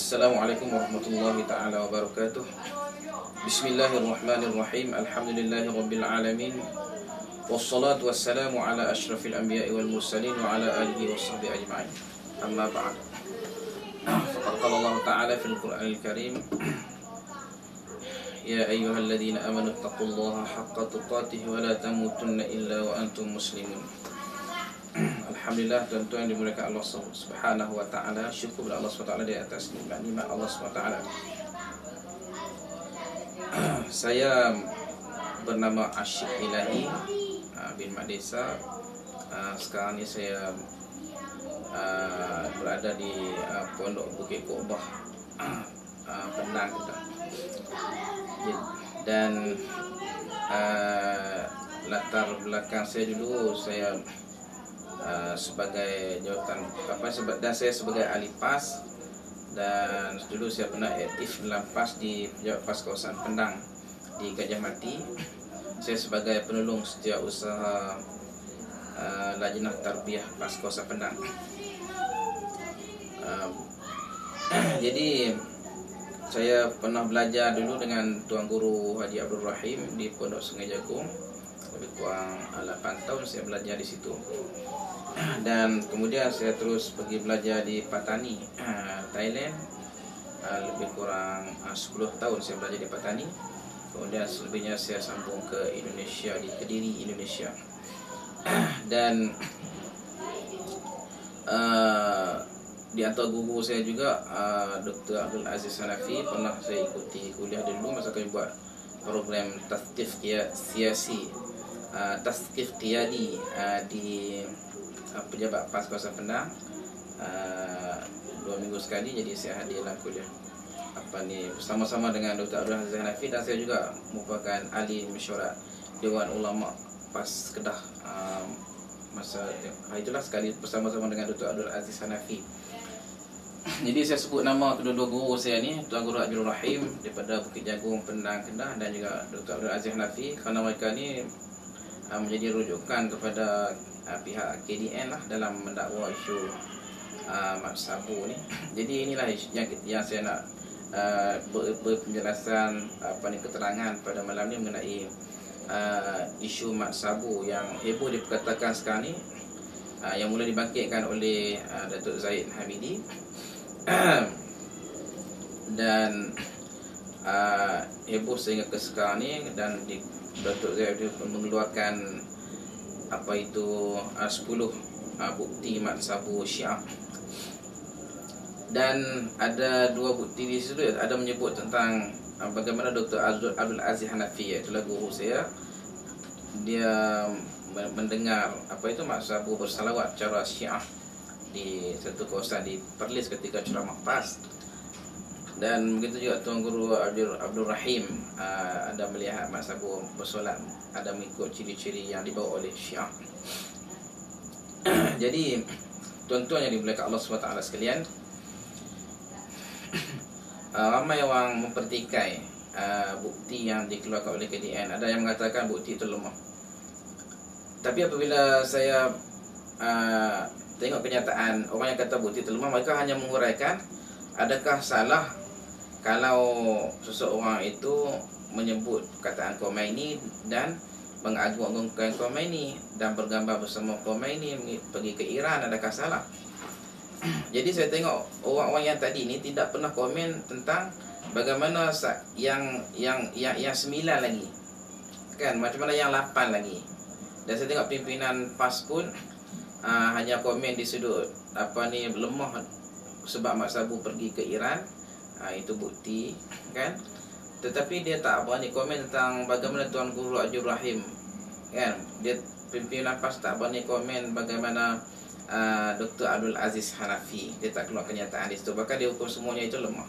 Assalamualaikum warahmatullahi ta'ala wabarakatuh. Bismillahirrahmanirrahim. Alhamdulillahi rabbil alamin. Wassalatu wassalamu ala ashrafil anbiya'i wal mursalin wa ala alihi wa sahbihi ajma'in. Amma ba'd. Faqad qala Allah ta'ala fil Qur'anil Karim, Ya ayyuhalladzina amanu taqullaha haqqa tuqatih wa la tamutunna illa wa antum muslimun. Alhamdulillah, tuan-tuan yang dimuliakan Allah Subhanahu wa taala, syukur kepada Allah Subhanahu wa taala di atas nikmat Allah Subhanahu wa taala. Saya bernama Asyik Ilahi bin Mak Desa. Sekarang ni saya berada di Pondok Bukit Kokbah, Penang. Dan latar belakang saya dulu, saya sebagai jawatan dan saya sebagai ahli PAS, dan dulu saya pernah aktif dalam PAS di Pejabat PAS kawasan Penang di Gajah Mati. Saya sebagai penolong setiausaha Lajnah Tarbiyah PAS kawasan Penang. Jadi saya pernah belajar dulu dengan Tuan Guru Haji Abdul Rahim di Pondok Sungai Jagung. Lebih kurang 8 tahun saya belajar di situ. Dan kemudian saya terus pergi belajar di Patani, Thailand. Lebih kurang 10 tahun saya belajar di Patani. Kemudian selebihnya saya sambung ke Indonesia, di Kediri, Indonesia. Dan di antara guru saya juga Dr. Abdul Aziz Hanafi, pernah saya ikuti kuliah dulu masa kami buat program tasqif siasi, tasqif qiyadi di Pejabat PAS kawasan Penang. 2 minggu sekali, jadi saya hadir dalam kuliah bersama-sama dengan Dr. Abdul Aziz Hanafi, dan saya juga merupakan ahli mesyuarat Dewan Ulama PAS Kedah. Masa itulah sekali bersama-sama dengan Dr. Abdul Aziz Hanafi. Jadi saya sebut nama kedua-dua guru saya ni, Tuan Guru Abdul Rahim daripada Bukit Jagung, Penang, Kedah, dan juga Dr. Abdul Aziz Hanafi, kerana mereka ni menjadi rujukan kepada pihak KDN lah dalam mendakwa isu Mat Sabu ni. Jadi inilah yang saya nak berpenjelasan keterangan pada malam ni mengenai isu Mat Sabu yang heboh diperkatakan sekarang ni, yang mula dibangkitkan oleh Datuk Zahid Hamidi. Dan heboh sehingga ke sekarang ni, dan Datuk Zahid mengeluarkan 10 bukti Mat Sabu Syiah. Dan ada 2 bukti di situ. Ada menyebut tentang bagaimana Dr. Abdul Aziz Hanafi, iaitu guru saya, dia mendengar Mat Sabu bersalawat cara Syiah di satu kawasan di Perlis ketika ceramah PAS. Dan begitu juga Tuan Guru Abdul Rahim ada melihat Mat Sabu bersolat, ada mengikut ciri-ciri yang dibawa oleh Syiah. Jadi tuan-tuan yang dimuliakan Allah SWT sekalian, ramai orang mempertikai bukti yang dikeluarkan oleh KDN. Ada yang mengatakan bukti itu lemah. Tapi apabila saya tengok kenyataan, orang yang kata bukti itu lemah, mereka hanya menguraikan adakah salah kalau seseorang itu menyebut perkataan Khomeini dan mengagung-agungkan Khomeini dan bergambar bersama Khomeini pergi ke Iran, adakah salah? Jadi saya tengok orang-orang yang tadi ni tidak pernah komen tentang bagaimana yang 9 lagi, kan, macam mana yang 8 lagi. Dan saya tengok pimpinan PAS pun hanya komen di sudut lemah sebab Mat Sabu pergi ke Iran, itu bukti, kan. Tetapi dia tak berani komen tentang bagaimana Tuan Guru Abdul Rahim, kan. Dia pimpinan PAS tak berani komen bagaimana Dr. Abdul Aziz Hanafi. Dia tak keluar kenyataan di situ, bahkan dia hukum semuanya itu lemah.